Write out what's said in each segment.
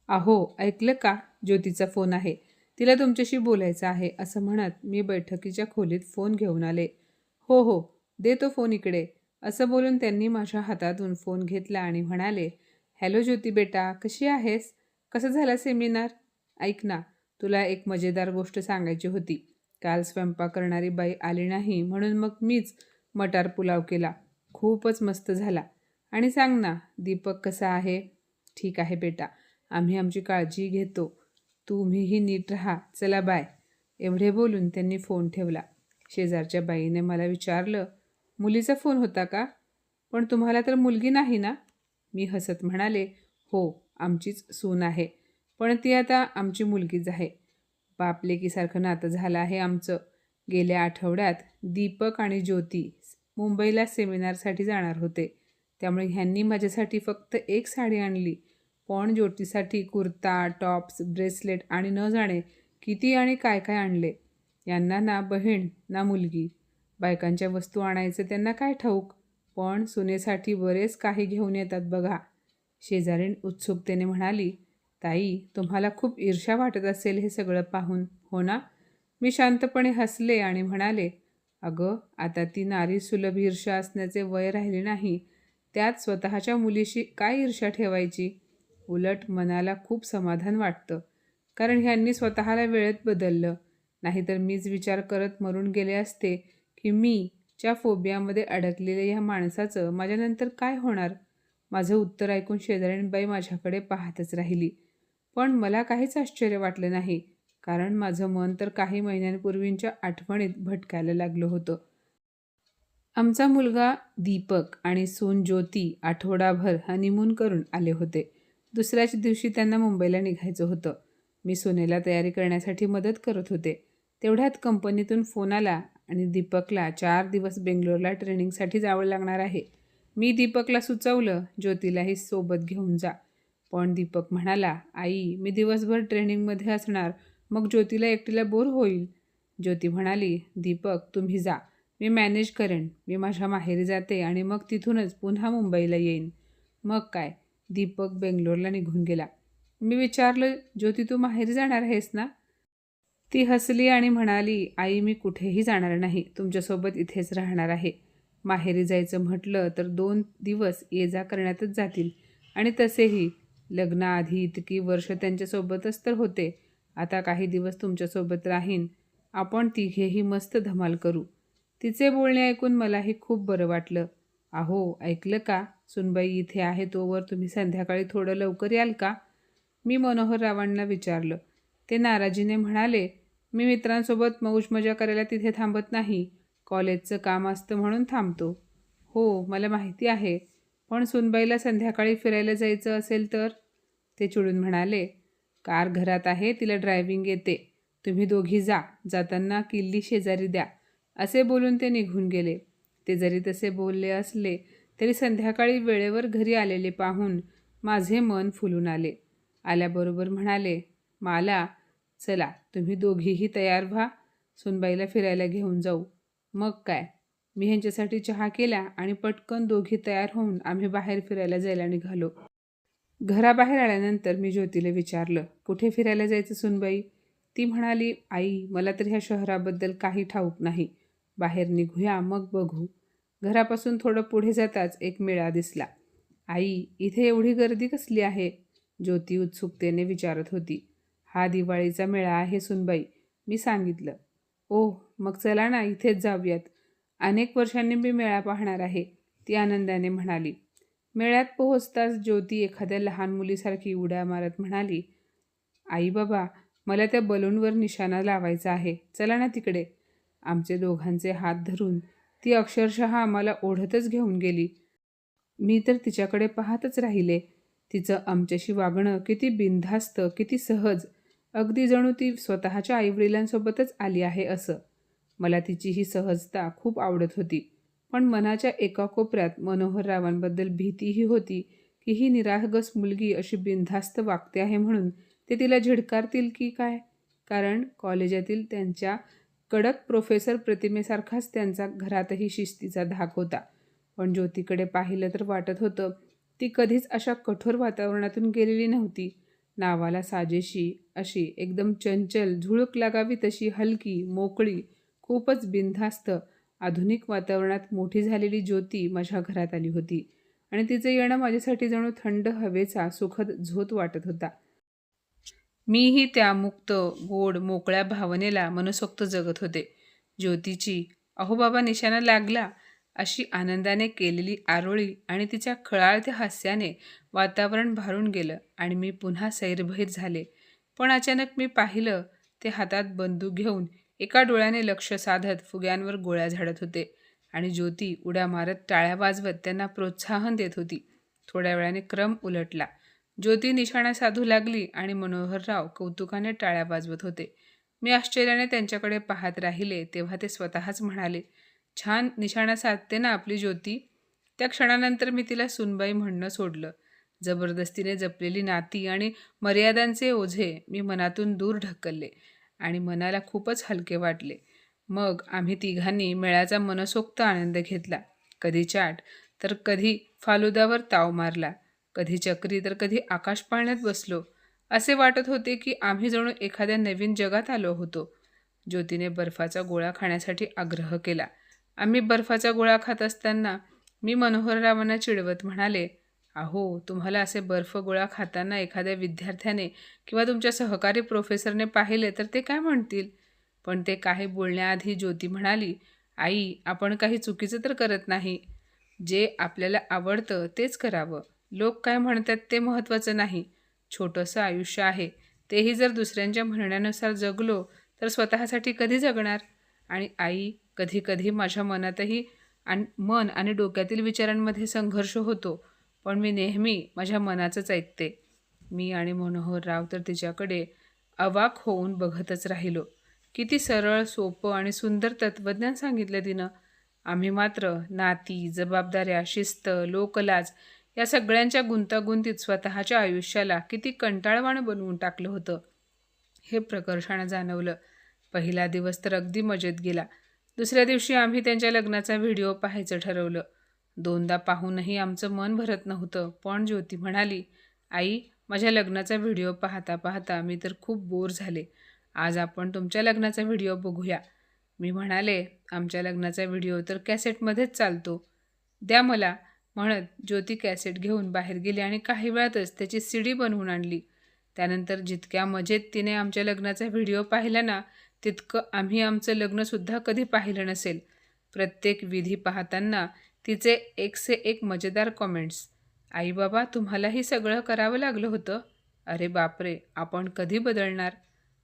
अहो, ऐकलं का? ज्योतीचा फोन आहे. तिला तुमच्याशी बोलायचं आहे, असं म्हणत मी बैठकीच्या खोलीत फोन घेऊन आले. हो हो, दे तो फोन इकडे, असं बोलून त्यांनी माझ्या हातातून फोन घेतला आणि म्हणाले, हॅलो ज्योती बेटा, कशी आहेस? कसं झाला सेमिनार? ऐक ना, तुला एक मजेदार गोष्ट सांगायची होती. काल स्वयंपाक करणारी बाई आली नाही म्हणून मग मीच मटार पुलाव केला. खूपच मस्त झाला. आणि सांग ना, दीपक कसा आहे? ठीक आहे बेटा, आम्ही आमची काळजी घेतो. तुम्हीही नीट राहा. चला बाय. एवढे बोलून त्यांनी फोन ठेवला. शेजारच्या बाईने मला विचारलं, मुलीचा फोन होता का? पण तुम्हाला तर मुलगी नाही ना? मी हसत म्हणाले, हो, आमचीच सून आहे. पण ती आता आमची मुलगीच आहे. बाप-लेकीसारखं नातं झालं आहे आमचं. गेल्या आठवड्यात दीपक आणि ज्योती मुंबईला सेमिनारसाठी जाणार होते. त्यामुळे ह्यांनी माझ्यासाठी फक्त एक साडी आणली. पण ज्योतीसाठी कुर्ता, टॉप्स, ब्रेसलेट आणि न जाणे किती आणि काय काय आणले. यांना ना बहीण ना मुलगी. बायकांच्या वस्तू आणायचं त्यांना काय ठाऊक, पण सुनेसाठी बरेच काही घेऊन येतात बघा. शेजारीण उत्सुकतेने म्हणाली, ताई, तुम्हाला खूप ईर्ष्या वाटत असेल हे सगळं पाहून, हो ना? मी शांतपणे हसले आणि म्हणाले, अगं, आता ती नारी सुलभ ईर्ष्या असण्याचे वय राहिले नाही. त्यात स्वतःच्या मुलीशी काय ईर्ष्या ठेवायची? उलट मनाला खूप समाधान वाटतं, कारण ह्यांनी स्वतःला वेळेत बदललं. नाहीतर मीच विचार करत मरून गेले असते की मी च्या फोबियामध्ये अडकलेल्या ह्या माणसाचं माझ्यानंतर काय होणार. माझं उत्तर ऐकून शेजारीणबाई माझ्याकडे पाहतच राहिली. पण मला काहीच आश्चर्य वाटलं नाही, कारण माझं मन तर काही महिन्यांपूर्वींच्या आठवणीत भटकायला लागलं होतं. आमचा मुलगा दीपक आणि सून ज्योती आठवडाभर हनीमून करून आले होते. दुसऱ्याच दिवशी त्यांना मुंबईला निघायचं होतं. मी सुनेला तयारी करण्यासाठी मदत करत होते. तेवढ्यात कंपनीतून फोन आला आणि दीपकला 4 दिवस बेंगलोरला ट्रेनिंगसाठी जावं लागणार आहे. मी दीपकला सुचवलं, ज्योतीलाही सोबत घेऊन जा. पण दीपक म्हणाला, आई, मी दिवसभर ट्रेनिंगमध्ये असणार, मग ज्योतीला एकटीला बोर होईल. ज्योती म्हणाली, दीपक, तुम्ही जा, मी मॅनेज करेन. मी माझ्या माहेरी जाते आणि मग तिथूनच पुन्हा मुंबईला येईन. मग काय, दीपक बेंगलोरला निघून गेला. मी विचारलं, ज्योती, तू माहेरी जाणार आहेस ना? ती हसली आणि म्हणाली, आई, मी कुठेही जाणार नाही, तुमच्यासोबत इथेच राहणार आहे. माहेरी जायचं म्हटलं तर 2 दिवस ये जा करण्यातच जातील. आणि तसेही लग्नाआधी इतकी वर्ष त्यांच्यासोबतच तर होते. आता काही दिवस तुमच्यासोबत राहीन. आपण तिघेही मस्त धमाल करू. तिचे बोलणे ऐकून मलाही खूप बरं वाटलं. अहो, ऐकलं का? सुनबाई इथे आहे तोवर तुम्ही संध्याकाळी थोडं लवकर याल का? मी मनोहररावांना विचारलं. ते नाराजीने म्हणाले, मी मित्रांसोबत मौज मजा करायला तिथे थांबत नाही. कॉलेजचं काम असतं म्हणून थांबतो. हो, मला माहिती आहे. पण सुनबाईला संध्याकाळी फिरायला जायचं असेल तर? ते चिडून म्हणाले, कार घरात आहे, तिला ड्रायव्हिंग येते. तुम्ही दोघी जा, जाताना किल्ली शेजारी द्या. असे बोलून ते निघून गेले. ते जरी तसे बोलले असले तरी संध्याकाळी वेळेवर घरी आलेले पाहून माझे मन फुलून आले. आल्याबरोबर म्हणाले, माला, चला, तुम्ही दोघीही तयार व्हा, सुनबाईला फिरायला घेऊन जाऊ. मग काय, मी ह्यांच्यासाठी चहा केला आणि पटकन दोघी तयार होऊन आम्ही बाहेर फिरायला जायला निघालो. घराबाहेर आल्यानंतर मी ज्योतीला विचारलं, कुठे फिरायला जायचं सुनबाई? ती म्हणाली, आई, मला तर ह्या शहराबद्दल काही ठाऊक नाही. बाहेर निघूया, मग बघू. घरापासून थोडं पुढे जाताच एक मेळा दिसला. आई, इथे एवढी गर्दी कसली आहे? ज्योती उत्सुकतेने विचारत होती. हा दिवाळीचा मेळा आहे सुनबाई, मी सांगितलं. ओह, मग चला ना, इथेच जाऊयात. अनेक वर्षांनी मी मेळा पाहणार आहे, ती आनंदाने म्हणाली. मेळ्यात पोहोचताच ज्योती एखाद्या लहान मुलीसारखी उड्या मारत म्हणाली, आई बाबा, मला त्या बलूनवर निशाणा लावायचा आहे, चला ना तिकडे. आमचे दोघांचे हात धरून ती अक्षरशः आम्हाला ओढतच घेऊन गेली. मी तर तिच्याकडे पाहतच राहिले. तिचं आमच्याशी वागणं किती बिनधास्त, किती सहज, अगदी जणू ती स्वतःच्या आईवडिलांसोबतच आली आहे असं. मला तिची ही सहजता खूप आवडत होती. पण मनाच्या एका कोपऱ्यात मनोहररावांबद्दल भीतीही होती की ही निरागस मुलगी अशी बिनधास्त वागते आहे म्हणून ते तिला झिडकारतील की काय. कारण कॉलेजातील त्यांच्या कडक प्रोफेसर प्रतिमेसारखाच त्यांचा घरातही शिस्तीचा धाक होता. पण ज्योतीकडे पाहिलं तर वाटत होतं ती कधीच अशा कठोर वातावरणातून गेलेली नव्हती. नावाला साजेशी अशी एकदम चंचल, झुळूक लागावी तशी हलकी, मोकळी, खूपच बिनधास्त, आधुनिक वातावरणात मोठी झालेली ज्योती माझ्या घरात आली होती आणि तिचं येणं माझ्यासाठी जणू थंड हवेचा सुखद झोत वाटत होता. मीही त्या मुक्त, गोड, मोकळ्या भावनेला मनसोक्त जगत होते. ज्योतीची "अहो बाबा निशाणा लागला" अशी आनंदाने केलेली आरोळी आणि तिच्या खळाळत्या हास्याने वातावरण भारून गेलं आणि मी पुन्हा सैरभैर झाले. पण अचानक मी पाहिलं ते हातात बंदूक घेऊन एका डोळ्याने लक्ष साधत फुग्यांवर गोळ्या झाडत होते आणि ज्योती उड्या मारत टाळ्या वाजवत त्यांना प्रोत्साहन देत होती. थोड्या वेळाने क्रम उलटला. ज्योती निशाणा साधू लागली आणि मनोहरराव कौतुकाने टाळ्या वाजवत होते. मी आश्चर्याने त्यांच्याकडे पाहत राहिले तेव्हा ते स्वतःच म्हणाले, "छान निशाणा साधते ना आपली ज्योती." त्या क्षणानंतर मी तिला सुनबाई म्हणणं सोडलं. जबरदस्तीने जपलेली नाती आणि मर्यादांचे ओझे मी मनातून दूर ढकलले आणि मनाला खूपच हलके वाटले. मग आम्ही तिघांनी मेळ्याचा मनसोक्त आनंद घेतला. कधी चाट तर कधी फालुदावर ताव मारला, कधी चक्री तर कधी आकाश पाळण्यात बसलो. असे वाटत होते की आम्ही जणू एखाद्या नवीन जगात आलो होतो. ज्योतीने बर्फाचा गोळा खाण्यासाठी आग्रह केला. आम्ही बर्फाचा गोळा खात असताना मी मनोहररावांना चिडवत म्हणाले, "अहो, तुम्हाला असे बर्फ गोळा खाताना एखाद्या विद्यार्थ्याने किंवा तुमच्या सहकारी प्रोफेसरने पाहिले तर ते काय म्हणतील?" पण ते काही बोलण्याआधी ज्योती म्हणाली, "आई, आपण काही चुकीचं तर करत नाही. जे आपल्याला आवडतं तेच करावं. लोक काय म्हणतात ते महत्त्वाचं नाही. छोटंसं आयुष्य आहे. तेही जर दुसऱ्यांच्या म्हणण्यानुसार जगलो तर स्वतःसाठी कधी जगणार?" आणि आई, कधी-कधी माझ्या मनातही मन आणि डोक्यातील विचारांमध्ये संघर्ष होतो. पण मी नेहमी माझ्या मनाचंच ऐकते. मी आणि मनोहरराव तर तिच्याकडे अवाक होऊन बघतच राहिलो. किती सरळ, सोपं आणि सुंदर तत्त्वज्ञान सांगितलं तिनं. आम्ही मात्र नाती, जबाबदाऱ्या, शिस्त, लोकलाज या सगळ्यांच्या गुंतागुंतीत स्वतःच्या आयुष्याला किती कंटाळवाणं बनवून टाकलं होतं, हे प्रकर्षानं जाणवलं. पहिला दिवस तर अगदी मजेत गेला. दुसऱ्या दिवशी आम्ही त्यांच्या लग्नाचा व्हिडिओ पाहायचं ठरवलं. दोनदा पाहूनही आमचं मन भरत नव्हतं. पण ज्योती म्हणाली, "आई, माझ्या लग्नाचा व्हिडिओ पाहता पाहता मी तर खूप बोर झाले. आज आपण तुमच्या लग्नाचा व्हिडिओ बघूया." मी म्हणाले, "आमच्या लग्नाचा व्हिडिओ तर कॅसेटमध्येच चालतो. द्या मला." म्हणत ज्योती कॅसेट घेऊन बाहेर गेली आणि काही वेळातच त्याची सीडी बनवून आणली. त्यानंतर जितक्या मजेत तिने आमच्या लग्नाचा व्हिडिओ पाहिला ना, तितकं आम्ही आमचं लग्नसुद्धा कधी पाहिलं नसेल. प्रत्येक विधी पाहताना तिचे एक से एक मजेदार कॉमेंट्स. "आई बाबा, तुम्हालाही सगळं करावं लागलं होतं? अरे बापरे, आपण कधी बदलणार?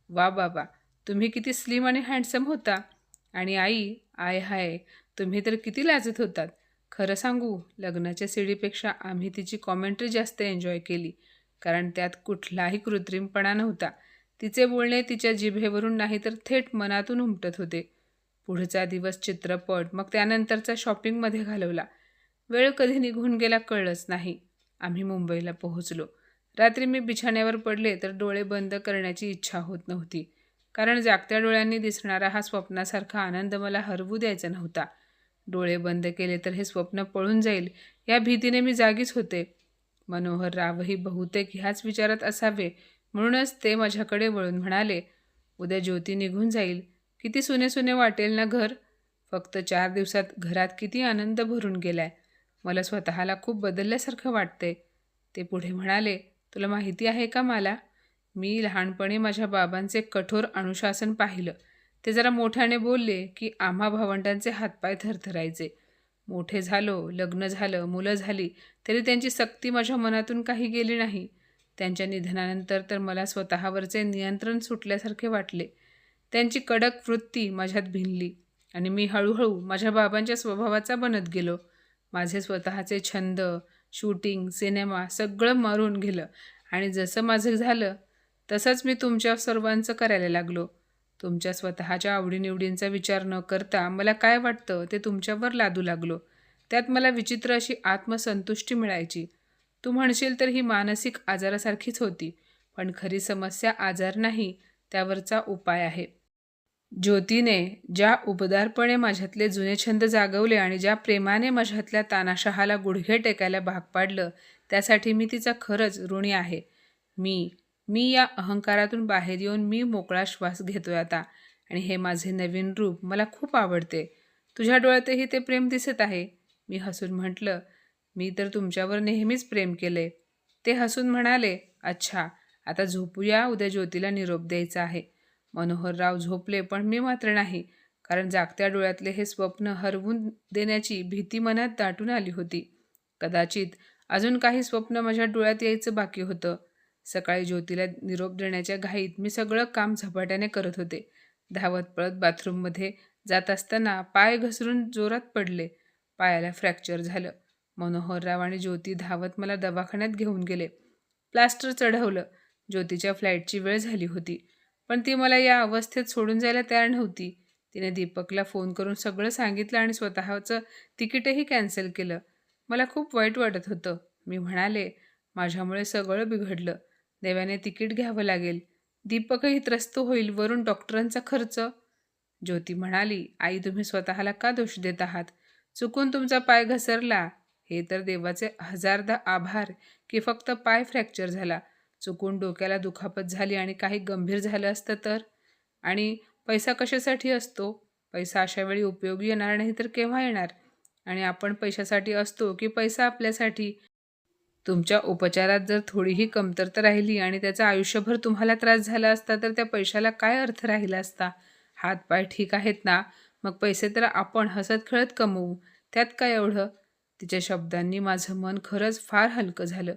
वा बाबा, तुम्ही किती स्लिम आणि हँडसम होता." आणि आई, "आय हाय, तुम्ही तर किती लाजत होतात." खरं सांगू, लग्नाच्या सीडीपेक्षा आम्ही तिची कॉमेंट्री जास्त एन्जॉय केली, कारण त्यात कुठलाही कृत्रिमपणा नव्हता. तिचे बोलणे तिच्या जिभेवरून नाही तर थेट मनातून उमटत होते. पुढचा दिवस चित्रपट, मग त्यानंतरचा शॉपिंगमध्ये घालवला. वेळ कधी निघून गेला कळलंच नाही. आम्ही मुंबईला पोहोचलो. रात्री मी बिछाण्यावर पडले तर डोळे बंद करण्याची इच्छा होत नव्हती, कारण जागत्या डोळ्यांनी दिसणारा हा स्वप्नासारखा आनंद मला हरवू द्यायचा नव्हता. डोळे बंद केले तर हे स्वप्न पळून जाईल या भीतीने मी जागीच होते. मनोहररावही बहुतेक ह्याच विचारात असावे, म्हणूनच ते माझ्याकडे वळून म्हणाले, "उद्या ज्योती निघून जाईल. किती सुने सुने वाटेल ना घर. फक्त 4 दिवसात घरात किती आनंद भरून गेलाय. मला स्वतःला खूप बदलल्यासारखं वाटतंय." ते पुढे म्हणाले, "तुला माहिती आहे का मला? मी लहानपणी माझ्या बाबांचे कठोर अनुशासन पाहिलं. ते जरा मोठ्याने बोलले की आम्हा भावंडांचे हातपाय थरथरायचे. मोठे झालो, लग्न झालं, मुलं झाली, तरी त्यांची सक्ती माझ्या मनातून काही गेली नाही. त्यांच्या निधनानंतर तर मला स्वतःवरचे नियंत्रण सुटल्यासारखे वाटले. त्यांची कडक वृत्ती माझ्यात भिनली आणि मी हळूहळू माझ्या बाबांच्या स्वभावाचा बनत गेलो. माझे स्वतःचे छंद, शूटिंग, सिनेमा सगळं मरून गेलं आणि जसं माझं झालं तसंच मी तुमच्या सर्वांचं करायला लागलो. तुमच्या स्वतःच्या आवडीनिवडींचा विचार न करता मला काय वाटतं ते तुमच्यावर लादू लागलो. त्यात मला विचित्र अशी आत्मसंतुष्टी मिळायची. तू म्हणशील तर ही मानसिक आजारासारखीच होती, पण खरी समस्या आजार नाही, त्यावरचा उपाय आहे." ज्योतीने ज्या उबदारपणे माझ्यातले जुने छंद जागवले आणि ज्या प्रेमाने माझ्यातल्या तानाशहाला गुडघे टेकायला भाग पाडलं, त्यासाठी मी तिचा खरंच ऋणी आहे. मी मी या अहंकारातून बाहेर येऊन मी मोकळा श्वास घेतोय आता आणि हे माझे नवीन रूप मला खूप आवडते. तुझ्या डोळ्यातही ते प्रेम दिसत आहे. मी हसून म्हटलं, मी तर तुमच्यावर नेहमीच प्रेम केले. ते हसून म्हणाले, अच्छा, आता झोपूया, उद्या ज्योतीला निरोप द्यायचा आहे. मनोहरराव झोपले, पण मी मात्र नाही. कारण जागत्या डोळ्यातले हे स्वप्न हरवून देण्याची भीती मनात दाटून आली होती. कदाचित अजून काही स्वप्न माझ्या डोळ्यात यायचं बाकी होतं. सकाळी ज्योतीला निरोप देण्याच्या घाईत मी सगळं काम झपाट्याने करत होते. धावत पळत बाथरूममध्ये जात असताना पाय घसरून जोरात पडले. पायाला फ्रॅक्चर झालं. मनोहरराव आणि ज्योती धावत मला दवाखान्यात घेऊन गेले. प्लास्टर चढवलं. ज्योतीच्या फ्लाईटची वेळ झाली होती. पण ती मला या अवस्थेत सोडून जायला तयार नव्हती. तिने दीपकला फोन करून सगळं सांगितलं आणि स्वतःचं तिकीटही कॅन्सल केलं. मला खूप वाईट वाटत होतं. मी म्हणाले, माझ्यामुळे सगळं बिघडलं. देवाने तिकीट घ्यावं लागेल. दीपकही त्रस्त होईल, वरून डॉक्टरांचा खर्च. ज्योती म्हणाली, आई तुम्ही स्वतःला का दोष देत आहात? चुकून तुमचा पाय घसरला. हे तर देवाचे हजारदा आभार की फक्त पाय फ्रॅक्चर झाला. चुकून डोक्याला दुखापत झाली आणि काही गंभीर झालं असतं तर? आणि पैसा कशासाठी असतो? पैसा अशा वेळी उपयोगी येणार नाही तर केव्हा येणार? आणि आपण पैशासाठी असतो की पैसा आपल्यासाठी? तुमच्या उपचारात जर थोडीही कमतरता राहिली आणि त्याचा आयुष्यभर तुम्हाला त्रास झाला असता तर त्या पैशाला काय अर्थ राहिला असता? हातपाय ठीक आहेत ना? मग पैसे तर आपण हसत खेळत कमवू. त्यात काय एवढं? तिच्या शब्दांनी माझं मन खरंच फार हलकं झालं.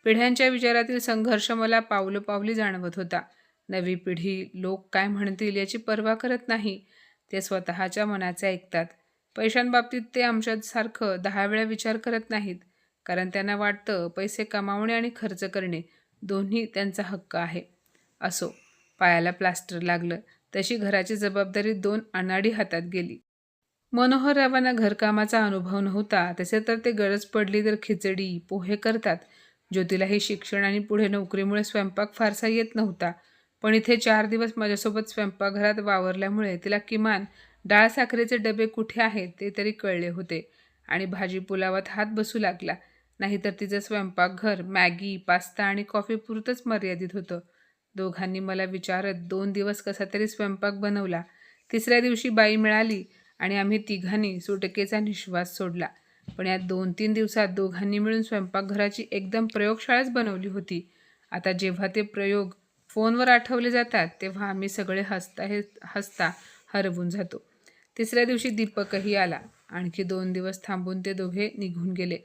पिढ्यांच्या विचारातील संघर्ष मला पावलोपावली जाणवत होता. नवी पिढी लोक काय म्हणतील याची पर्वा करत नाही. ते स्वतःच्या मनाचे ऐकतात. पैशांबाबतीत ते आमच्यासारखं 10 वेळा विचार करत नाहीत. कारण त्यांना वाटतं पैसे कमावणे आणि खर्च करणे दोन्ही त्यांचा हक्क आहे. असो, पायाला प्लास्टर लागलं तशी घराची जबाबदारी 2 अनाडी हातात गेली. मनोहररावांना घरकामाचा अनुभव नव्हता. तसे तर ते गरज पडली तर खिचडी, पोहे करतात. ज्योतीलाही शिक्षण आणि पुढे नोकरीमुळे स्वयंपाक फारसा येत नव्हता. पण इथे 4 दिवस माझ्यासोबत स्वयंपाकघरात वावरल्यामुळे तिला किमान डाळ साखरेचे डबे कुठे आहेत ते तरी कळले होते आणि भाजी पुलावात हात बसू लागला. नाहीतर तिचं स्वयंपाकघर मॅगी, पास्ता आणि कॉफी पुरतंच मर्यादित होतं. दोघांनी मला विचारत 2 दिवस कसा तरी स्वयंपाक बनवला. तिसऱ्या दिवशी बाई मिळाली आणि आम्ही तिघांनी सुटकेचा निश्वास सोडला. पण या 2-3 दिवसात दोघांनी मिळून स्वयंपाकघराची एकदम प्रयोगशाळाच बनवली होती. आता जेव्हा ते प्रयोग फोनवर आठवले जातात तेव्हा आम्ही सगळे हसता हरवून जातो. तिसऱ्या दिवशी दीपकही आला. आणखी 2 दिवस थांबून ते दोघे निघून गेले.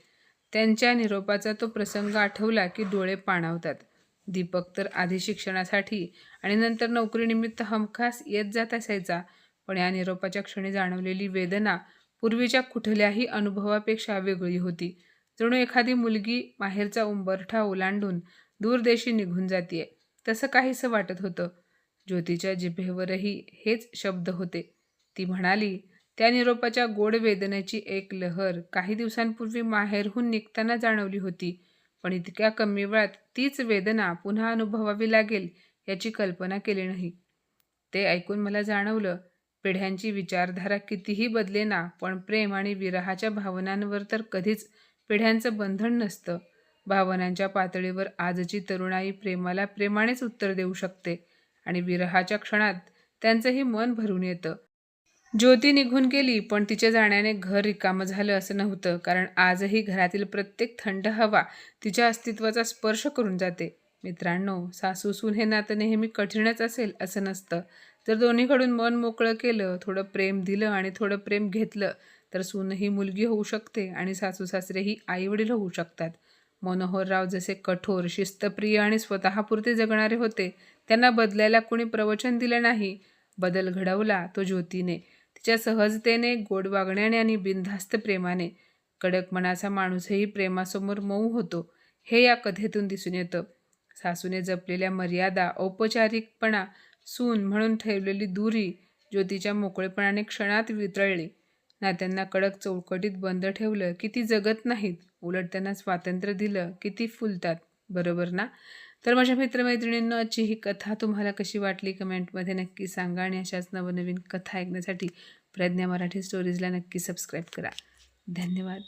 त्यांच्या निरोपाचा तो प्रसंग आठवला की डोळे पाणावतात. दीपक तर आधी शिक्षणासाठी आणि नंतर नोकरीनिमित्त हमखास येत जात असायचा. पण या निरोपाच्या क्षणी जाणवलेली वेदना पूर्वीच्या कुठल्याही अनुभवापेक्षा वेगळी होती. जणू एखादी मुलगी माहेरचा उंबरठा ओलांडून दूरदेशी निघून जातीये, तसं काहीसं वाटत होतं. ज्योतीच्या जिभेवरही हेच शब्द होते. ती म्हणाली, त्या निरोपाच्या गोड वेदनेची एक लहर काही दिवसांपूर्वी माहेरहून निघताना जाणवली होती. पण इतक्या कमी वेळात तीच वेदना पुन्हा अनुभवावी लागेल याची कल्पना केली नाही. ते ऐकून मला जाणवलं, पिढ्यांची विचारधारा कितीही बदलेना, पण प्रेम आणि विरहाच्या भावनांवर तर कधीच पिढ्यांचं बंधन नसतं. भावनांच्या पातळीवर आजची तरुणाई प्रेमाला प्रेमानेच उत्तर देऊ शकते आणि विरहाच्या क्षणात त्यांचंही मन भरून येतं. ज्योती निघून गेली, पण तिच्या जाण्याने घर रिकामं झालं असं नव्हतं. कारण आजही घरातील प्रत्येक थंड हवा तिच्या अस्तित्वाचा स्पर्श करून जाते. मित्रांनो, सासू-सून हे नातं नेहमी कठीणच असेल असं नसतं. जर दोन्हीकडून मन मोकळं केलं, थोडं प्रेम दिलं आणि थोडं प्रेम घेतलं, तर सून ही मुलगी होऊ शकते आणि सासू-सासरेही आई-वडील होऊ शकतात. मनोहरराव जसे कठोर, शिस्तप्रिय आणि स्वतःपुरते जगणारे होते, त्यांना बदलायला कोणी प्रवचन दिलं नाही. बदल घडवला तो ज्योतीने. तिच्या सहजतेने, गोड वागण्याने आणि बिनधास्त प्रेमाने. कडक मनाचा माणूसही प्रेमासमोर मऊ होतो, हे या कथेतून दिसून येतं. सासूने जपलेल्या मर्यादा, औपचारिकपणा, सून म्हणून ठेवलेली दुरी ज्योतीच्या मोकळेपणाने क्षणात वितळली. नात्यांना कडक चौकटीत बंद ठेवलं की ती जगत नाहीत, उलट त्यांना स्वातंत्र्य दिलं की ती फुलतात. बरोबर ना? तर माझ्या मित्रमैत्रिणींना आजची ही कथा तुम्हाला कशी वाटली कमेंटमध्ये नक्की सांगा आणि अशाच नवनवीन कथा ऐकण्यासाठी प्रज्ञा मराठी स्टोरीजला नक्की सबस्क्राईब करा. धन्यवाद.